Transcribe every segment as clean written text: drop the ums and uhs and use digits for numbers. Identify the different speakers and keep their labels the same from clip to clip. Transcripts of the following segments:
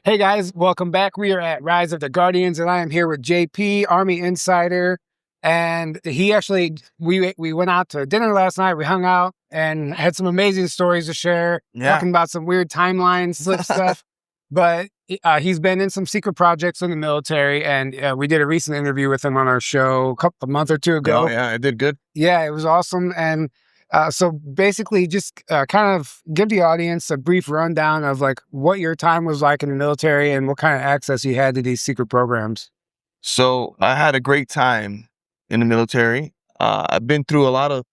Speaker 1: Hey guys, welcome back. We are at Rise of the Guardians, and I am here with JP, Army Insider. And he actually, we went out to dinner last night. We hung out and had some amazing stories to share,
Speaker 2: Yeah.
Speaker 1: talking about some weird timeline slip stuff. But he's been in some secret projects in the military, and we did a recent interview with him on our show a month or two ago.
Speaker 2: Oh, yeah, I did good.
Speaker 1: Yeah, it was awesome. And so basically just kind of give the audience a brief rundown of like what your time was like in the military and what kind of access you had to these secret programs.
Speaker 2: So I had a great time in the military. I've been through a lot of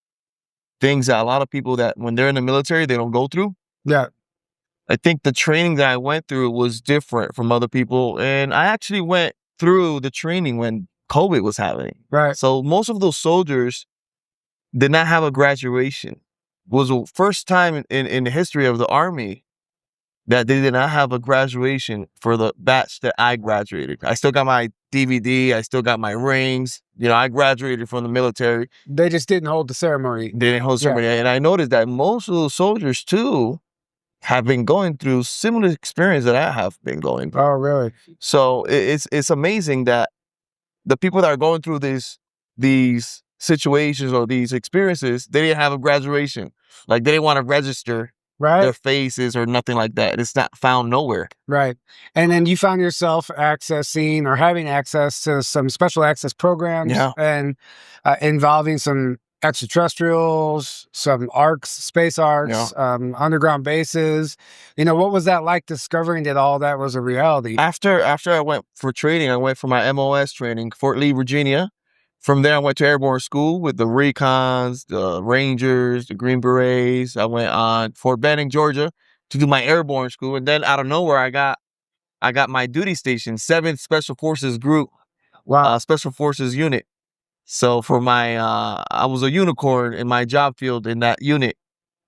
Speaker 2: things that a lot of people that when they're in the military, they don't go through.
Speaker 1: Yeah,
Speaker 2: I think the training that I went through was different from other people. And I actually went through the training when COVID was happening.
Speaker 1: right.
Speaker 2: So most of those soldiers did not have a graduation. It was the first time in the history of the Army that they did not have a graduation for the batch that I graduated. I still got my DVD. I still got my rings. You know, I graduated from the military.
Speaker 1: They just didn't hold the ceremony.
Speaker 2: They didn't hold ceremony. And I noticed that most of those soldiers, too, have been going through similar experience that I have been going through.
Speaker 1: Oh, really?
Speaker 2: So it's amazing that the people that are going through these situations or these experiences, they didn't have a graduation. Like, they didn't want to register their
Speaker 1: Right,
Speaker 2: faces or nothing like that. It's not found nowhere.
Speaker 1: right. And then you found yourself accessing or having access to some special access programs
Speaker 2: Yeah.
Speaker 1: and involving some extraterrestrials, some arcs, space arcs, underground bases. You know, what was that like discovering that all that was a reality?
Speaker 2: After I went for training, I went for my MOS training, Fort Lee, Virginia. From there, I went to airborne school with the Recons, the Rangers, the Green Berets. I went on Fort Benning, Georgia, to do my airborne school, and then out of nowhere, I got my duty station, 7th Special Forces Group,
Speaker 1: Wow.
Speaker 2: Special Forces Unit. So for my, I was a unicorn in my job field in that unit.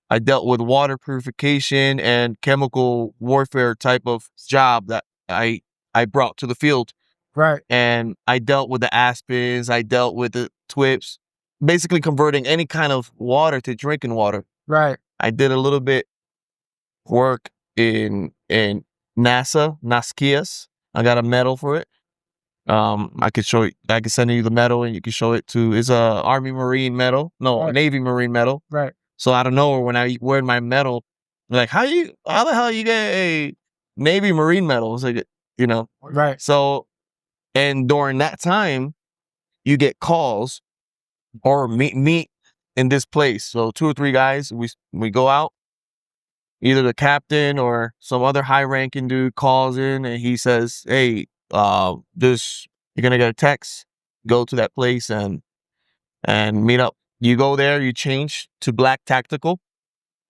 Speaker 2: I dealt with water purification and chemical warfare type of job that I brought to the field.
Speaker 1: Right,
Speaker 2: And I dealt with the aspens, I dealt with the twips, basically converting any kind of water to drinking water.
Speaker 1: right.
Speaker 2: I did a little bit work in NASA, NASCIAS. I got a medal for it. I could show you, I could send you the medal and you can show it to, it's a Army Marine medal. No,
Speaker 1: Right.
Speaker 2: Navy Marine medal.
Speaker 1: Right.
Speaker 2: So out of nowhere, when I wear my medal, like, how the hell you get a Navy Marine medal? It's like, you know,
Speaker 1: Right.
Speaker 2: so, and during that time, you get calls or meet in this place. So 2 or 3 guys, we go out. Either the captain or some other high-ranking dude calls in and he says, "Hey, this you're gonna get a text. Go to that place and meet up." You go there, you change to black tactical.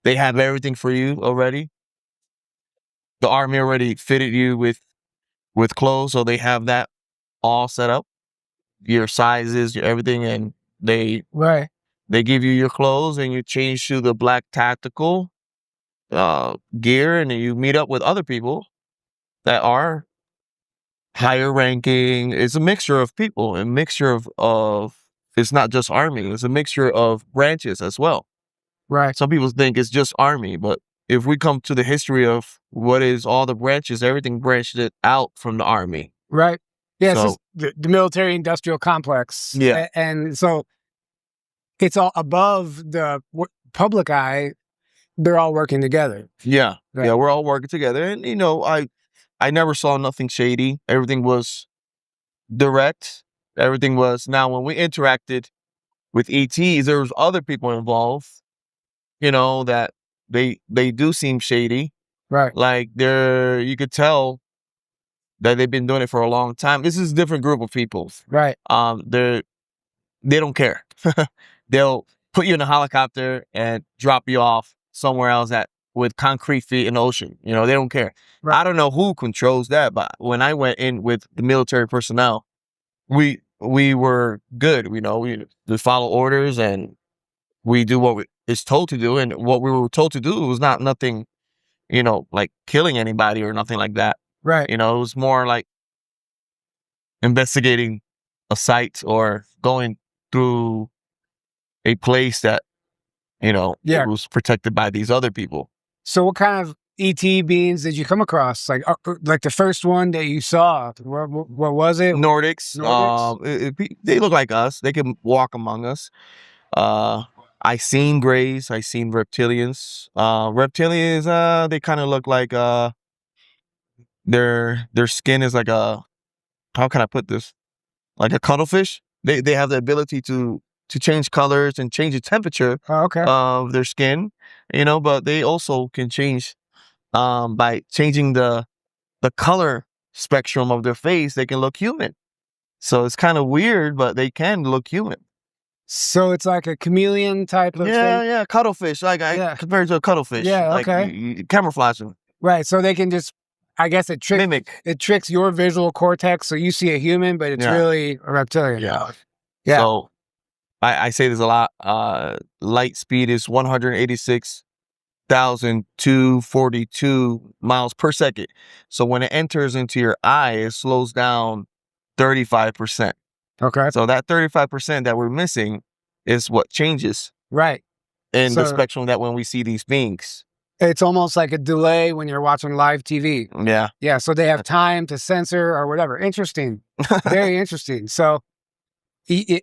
Speaker 2: They have everything for you already. The Army already fitted you with clothes, so they have that all set up. Your sizes, your everything, and
Speaker 1: Right.
Speaker 2: they give you your clothes and you change to the black tactical gear, and then you meet up with other people that are higher ranking. It's a mixture of people, a mixture of it's not just Army, it's a mixture of branches as well.
Speaker 1: Right.
Speaker 2: Some people think it's just Army, but if we come to the history of what is all the branches, everything branched it out from the Army.
Speaker 1: Right. Yeah, it's
Speaker 2: So
Speaker 1: just the military industrial complex.
Speaker 2: yeah,
Speaker 1: And so it's all above the public eye. They're all working together.
Speaker 2: yeah,
Speaker 1: Right.
Speaker 2: yeah, we're all working together. And you know, I never saw nothing shady. Everything was direct. Everything was, now when we interacted with ETs, there was other people involved, you know, that they do seem shady.
Speaker 1: Right.
Speaker 2: Like, you could tell that they've been doing it for a long time. This is a different group of people.
Speaker 1: Right.
Speaker 2: They don't care. They'll put you in a helicopter and drop you off somewhere else with concrete feet in the ocean. You know, they don't care.
Speaker 1: Right.
Speaker 2: I don't know who controls that, but when I went in with the military personnel, we were good. You know, we follow orders and we do what is told to do, and what we were told to do was not nothing, you know, like killing anybody or nothing like that.
Speaker 1: Right.
Speaker 2: You know, it was more like investigating a site or going through a place that, you know,
Speaker 1: Yeah.
Speaker 2: was protected by these other people.
Speaker 1: So what kind of ET beings did you come across? Like the first one that you saw? What was it?
Speaker 2: Nordics. They look like us. They can walk among us. I seen grays. I seen reptilians. Reptilians. They kind of look like their skin is like a, how can I put this? Like a cuttlefish. They have the ability to change colors and change the temperature of their skin, you know, but they also can change by changing the color spectrum of their face. They can look human. So it's kind of weird, but they can look human.
Speaker 1: So it's like a chameleon type of thing?
Speaker 2: Yeah, cuttlefish. Like compared to a cuttlefish.
Speaker 1: Yeah,
Speaker 2: like,
Speaker 1: okay.
Speaker 2: Camouflaging.
Speaker 1: Right, so they can just, I guess it tricks
Speaker 2: Mimic.
Speaker 1: It tricks your visual cortex, so you see a human, but it's really a reptilian.
Speaker 2: Yeah.
Speaker 1: Yeah.
Speaker 2: So I say this a lot. Light speed is 186,242 miles per second. So when it enters into your eye, it slows down 35%.
Speaker 1: Okay.
Speaker 2: So that 35% that we're missing is what changes.
Speaker 1: Right.
Speaker 2: In the spectrum that when we see these beings.
Speaker 1: It's almost like a delay when you're watching live TV.
Speaker 2: Yeah.
Speaker 1: Yeah, so they have time to censor or whatever. Interesting. Very interesting. So,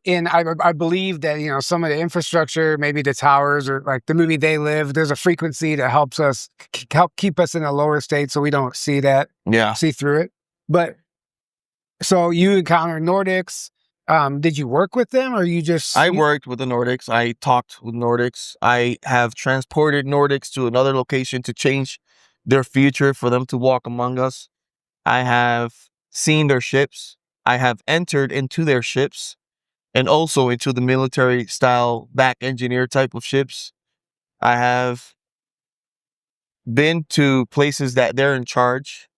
Speaker 1: and I believe that, you know, some of the infrastructure, maybe the towers or like the movie They Live, there's a frequency that helps us, help keep us in a lower state so we don't see that, see through it. But, so you encountered Nordics. Did you work with them or you just...
Speaker 2: I worked with the Nordics. I talked with Nordics. I have transported Nordics to another location to change their future for them to walk among us. I have seen their ships. I have entered into their ships and also into the military style back engineer type of ships. I have been to places that they're in charge,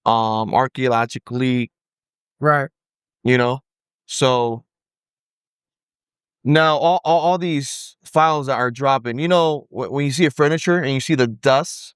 Speaker 2: archaeologically.
Speaker 1: Right.
Speaker 2: You know, so now all these files that are dropping, you know, when you see a furniture and you see the dust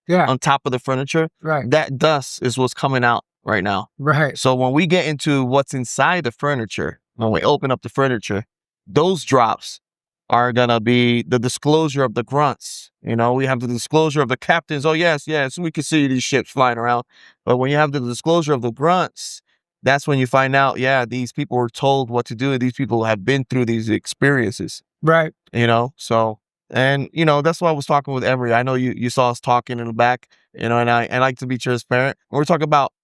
Speaker 2: on top of the furniture, that dust is what's coming out right now.
Speaker 1: Right.
Speaker 2: So when we get into what's inside the furniture, when we open up the furniture, those drops are gonna be the disclosure of the grunts. You know, we have the disclosure of the captains. Oh yes, we can see these ships flying around. But when you have the disclosure of the grunts, that's when you find out, yeah, these people were told what to do, and these people have been through these experiences.
Speaker 1: Right.
Speaker 2: You know, so, and, you know, that's why I was talking with Emery. I know you saw us talking in the back, you know, and I like to be transparent. When we're talking about,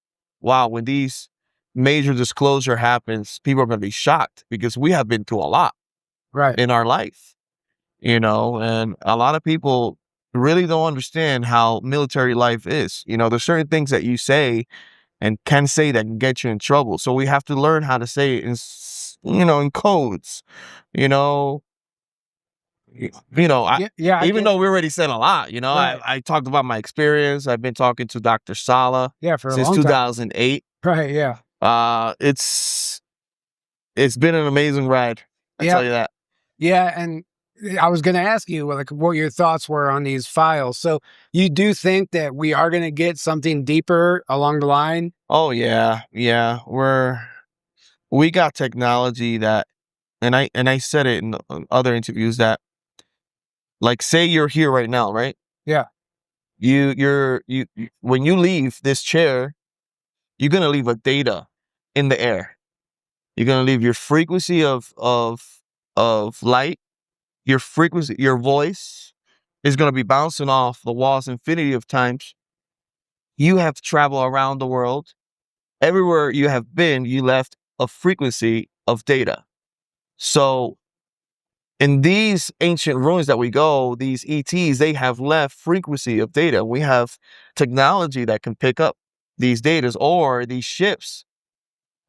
Speaker 2: wow, when these major disclosure happens, people are going to be shocked because we have been through a lot in our life, you know, and a lot of people really don't understand how military life is. You know, there's certain things that you say and can say that can get you in trouble. So we have to learn how to say it in, you know, in codes, you know. Even though we already said a lot, you know, I talked about my experience. I've been talking to Dr. Sala
Speaker 1: for
Speaker 2: since 2008.
Speaker 1: Right. Yeah.
Speaker 2: It's been an amazing ride. I tell you that.
Speaker 1: Yeah. And I was going to ask you like what your thoughts were on these files. So you do think that we are going to get something deeper along the line?
Speaker 2: Oh yeah. Yeah. We got technology that, and I said it in other interviews that, like, say you're here right now, right?
Speaker 1: Yeah.
Speaker 2: You when you leave this chair, you're gonna leave a data in the air. You're gonna leave your frequency of light, your frequency, your voice is gonna be bouncing off the walls infinity of times. You have to travel around the world. Everywhere you have been, you left a frequency of data. So in these ancient ruins that we go, these ETs, they have left frequency of data. We have technology that can pick up these data, or these ships,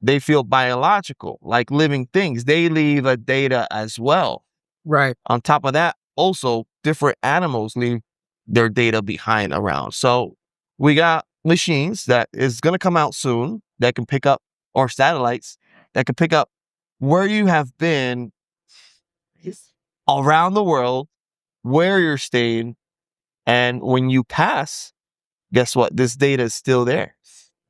Speaker 2: they feel biological, like living things. They leave a data as well.
Speaker 1: Right.
Speaker 2: On top of that, also different animals leave their data behind around. So we got machines that is going to come out soon that can pick up, or satellites that can pick up where you have been around the world, where you're staying, and when you pass, guess what? This data is still there.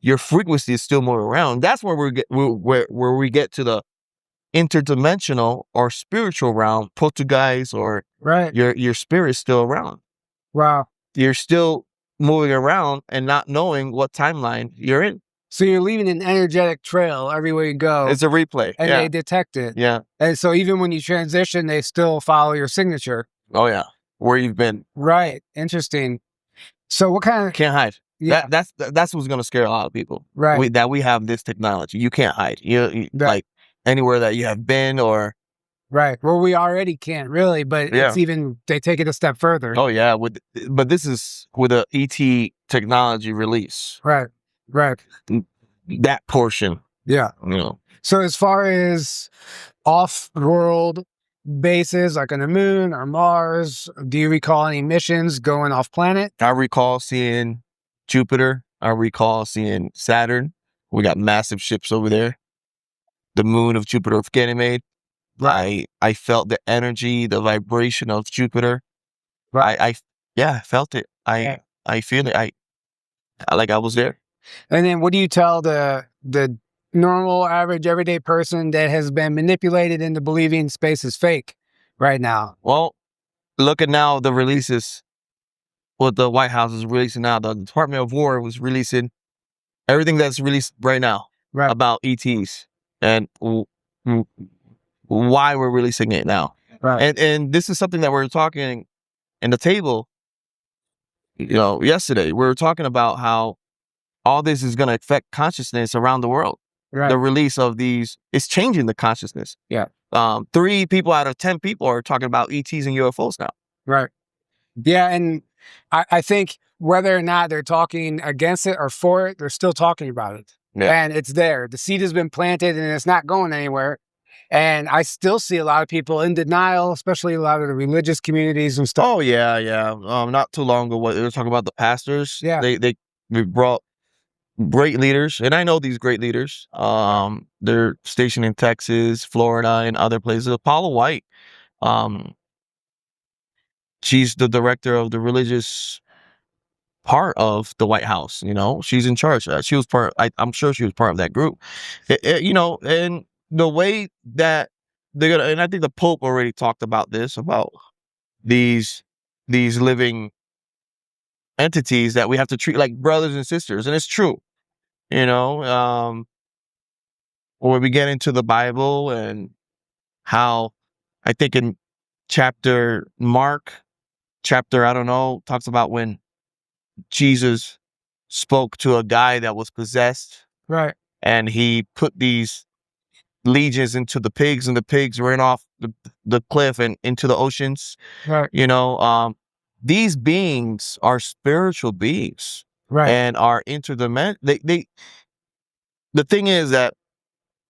Speaker 2: Your frequency is still moving around. That's where where we get to the interdimensional or spiritual realm, poltergeist, or your spirit's still around.
Speaker 1: Wow.
Speaker 2: You're still moving around and not knowing what timeline you're in.
Speaker 1: So you're leaving an energetic trail everywhere you go.
Speaker 2: It's a replay.
Speaker 1: And they detect it.
Speaker 2: Yeah.
Speaker 1: And so even when you transition, they still follow your signature.
Speaker 2: Oh yeah. Where you've been.
Speaker 1: Right. Interesting. So what kind of...
Speaker 2: Can't hide.
Speaker 1: Yeah.
Speaker 2: That's what's gonna scare a lot of people.
Speaker 1: Right.
Speaker 2: That we have this technology. You can't hide. You like anywhere that you have been or...
Speaker 1: Right. Well, we already can't really, but it's even, they take it a step further.
Speaker 2: Oh yeah. But this is with a ET technology release.
Speaker 1: Right. Right.
Speaker 2: That portion.
Speaker 1: Yeah.
Speaker 2: You know.
Speaker 1: So as far as off-world bases, like on the moon or Mars, do you recall any missions going off planet?
Speaker 2: I recall seeing Jupiter. I recall seeing Saturn. We got massive ships over there. The moon of Jupiter of Ganymede. Right. I felt the energy, the vibration of Jupiter. Right. I felt it. I feel it. I was there.
Speaker 1: And then what do you tell the normal, average, everyday person that has been manipulated into believing space is fake right now?
Speaker 2: Well, look at now the releases. What the White House is releasing now. The Department of War was releasing everything that's released right now about ETs and why we're releasing it now. Right. And this is something that we're talking in the table, yesterday. We were talking about how all this is going to affect consciousness around the world. Right. The release of these is changing the consciousness. Yeah. 3 people out of 10 people are talking about ETs and UFOs now. Right.
Speaker 1: Yeah. And I think whether or not they're talking against it or for it, they're still talking about it. Yeah. And it's there. The seed has been planted and it's not going anywhere. And I still see a lot of people in denial, especially a lot of the religious communities and stuff.
Speaker 2: Oh, yeah, yeah. Not too long ago, they were talking about the pastors. Yeah. They brought great leaders, and I know these great leaders. They're stationed in Texas, Florida, and other places. Paula White, she's the director of the religious part of the White House. She's in charge. She was part. I'm sure she was part of that group. And the way that they're gonna, and I think the Pope already talked about this, about these living entities that we have to treat like brothers and sisters, and it's true. When we get into the Bible and how, I think in Mark chapter, I don't know, talks about when Jesus spoke to a guy that was possessed. Right. And he put these legions into the pigs, and the pigs ran off the cliff and into the oceans. Right. These beings are spiritual beings. Right. And are interdimensional. The thing is that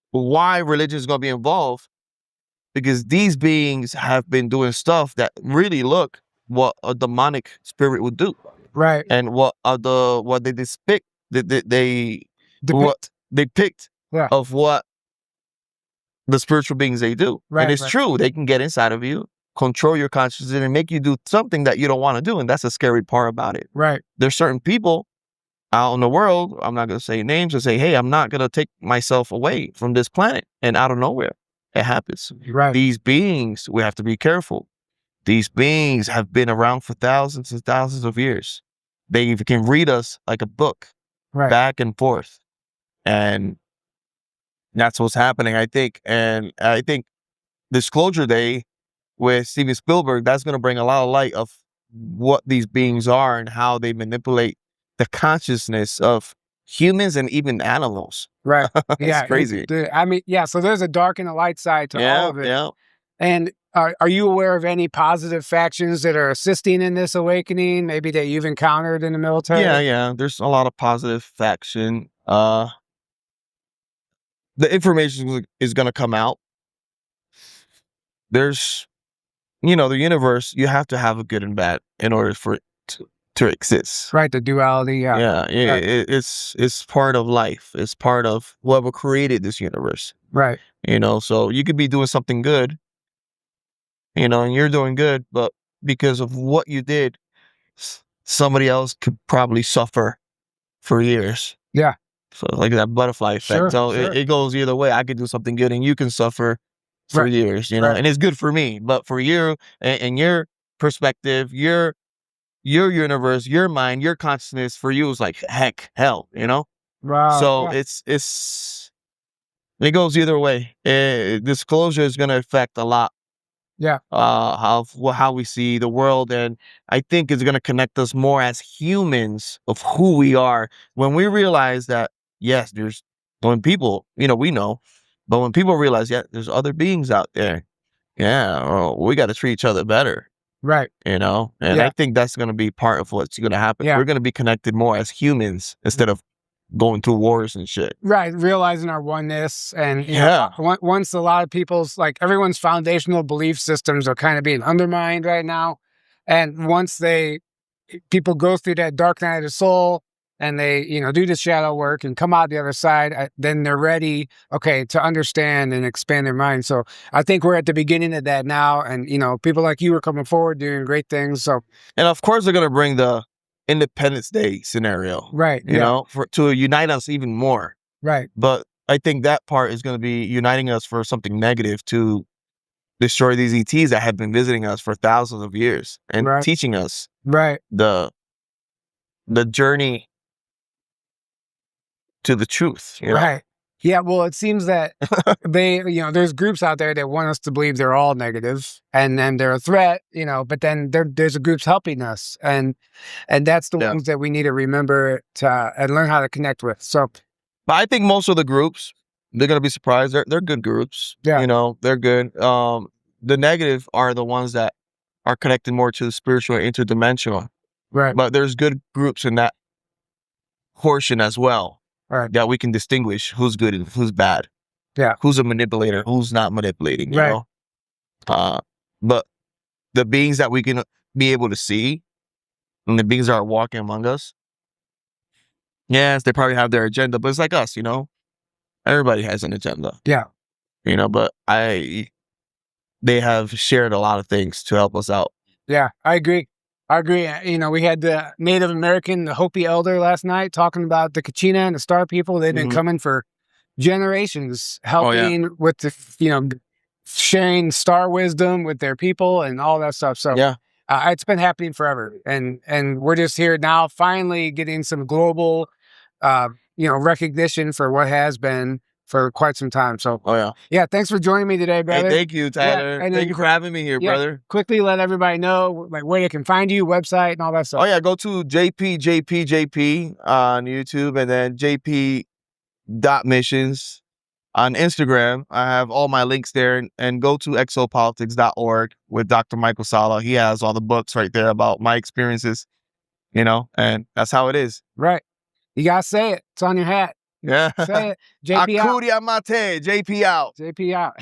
Speaker 2: why religion is going to be involved, because these beings have been doing stuff that really look what a demonic spirit would do. Right. And what they depict, of what the spiritual beings they do. Right. And it's true. They can get inside of you, control your consciousness, and make you do something that you don't want to do. And that's the scary part about it. Right. There's certain people out in the world, I'm not going to say names, and say, hey, I'm not going to take myself away from this planet. And out of nowhere, it happens. Right. These beings, we have to be careful. These beings have been around for thousands and thousands of years. They can read us like a book, back and forth. And that's what's happening, I think. And I think Disclosure Day with Steven Spielberg, that's going to bring a lot of light of what these beings are and how they manipulate the consciousness of humans and even animals. Right. It's crazy.
Speaker 1: So there's a dark and a light side to all of it. Yeah. And are you aware of any positive factions that are assisting in this awakening, maybe that you've encountered in the military?
Speaker 2: Yeah. There's a lot of positive faction. The information is going to come out. There's, the universe, you have to have a good and bad in order for it to exist.
Speaker 1: Right, the duality, yeah.
Speaker 2: Yeah, it's part of life. It's part of whoever created this universe. Right. So you could be doing something good, and you're doing good, but because of what you did, somebody else could probably suffer for years. Yeah. So like that butterfly effect. Sure, so sure. It goes either way. I could do something good and you can suffer for years, and it's good for me, but for you and your perspective, your your universe, your mind, your consciousness for you is like hell, you know?
Speaker 1: Wow.
Speaker 2: So
Speaker 1: Yeah.
Speaker 2: it goes either way. Disclosure is going to affect a lot.
Speaker 1: Yeah.
Speaker 2: How we see the world, and I think it's going to connect us more as humans of who we are when we realize that yes, when people, we know, but when people realize there's other beings out there, we got to treat each other better.
Speaker 1: Right.
Speaker 2: And
Speaker 1: Yeah.
Speaker 2: I think that's going to be part of what's going to happen.
Speaker 1: Yeah.
Speaker 2: We're going to be connected more as humans instead of going through wars and shit.
Speaker 1: Right. Realizing our oneness. And,
Speaker 2: Yeah.
Speaker 1: once a lot of people's, like everyone's foundational belief systems are kind of being undermined right now. And once people go through that dark night of the soul and they, do the shadow work and come out the other side, then they're ready, to understand and expand their mind. So I think we're at the beginning of that now. And, people like you are coming forward doing great things. So,
Speaker 2: and of course they're going to bring the Independence Day scenario,
Speaker 1: right.
Speaker 2: To unite us even more.
Speaker 1: Right.
Speaker 2: But I think that part is going to be uniting us for something negative to destroy these ETs that have been visiting us for thousands of years and teaching us the journey to the truth.
Speaker 1: Right. Yeah. Well, it seems that there's groups out there that want us to believe they're all negative and then they're a threat, but then there's a groups helping us. And that's the ones that we need to remember and learn how to connect with. So,
Speaker 2: but I think most of the groups, they're going to be surprised. They're good groups. Yeah. They're good. The negative are the ones that are connected more to the spiritual, interdimensional.
Speaker 1: Right.
Speaker 2: But there's good groups in that portion as well.
Speaker 1: Right.
Speaker 2: That we can distinguish who's good and who's bad.
Speaker 1: Yeah.
Speaker 2: Who's a manipulator, who's not manipulating, you know? But the beings that we can be able to see and the beings that are walking among us, yes, they probably have their agenda, but it's like us, Everybody has an agenda.
Speaker 1: Yeah.
Speaker 2: But they have shared a lot of things to help us out.
Speaker 1: Yeah, I agree. We had the Native American, the Hopi elder last night talking about the Kachina and the Star people. They've been coming for generations, helping with the, sharing star wisdom with their people and all that stuff. So it's been happening forever. And we're just here now, finally getting some global, recognition for what has been for quite some time. So, thanks for joining me today, brother.
Speaker 2: Hey, thank you, Tyler.
Speaker 1: And
Speaker 2: thank you for having me here, brother.
Speaker 1: Quickly let everybody know where they can find you, website, and all that stuff.
Speaker 2: Oh yeah, go to JP on YouTube, and then JP.missions on Instagram. I have all my links there, and go to exopolitics.org with Dr. Michael Sala. He has all the books right there about my experiences, and that's how it is.
Speaker 1: Right. You gotta say it. It's on your hat.
Speaker 2: Yeah.
Speaker 1: Say it. JP out.
Speaker 2: Akuria Mate. JP out.
Speaker 1: JP out.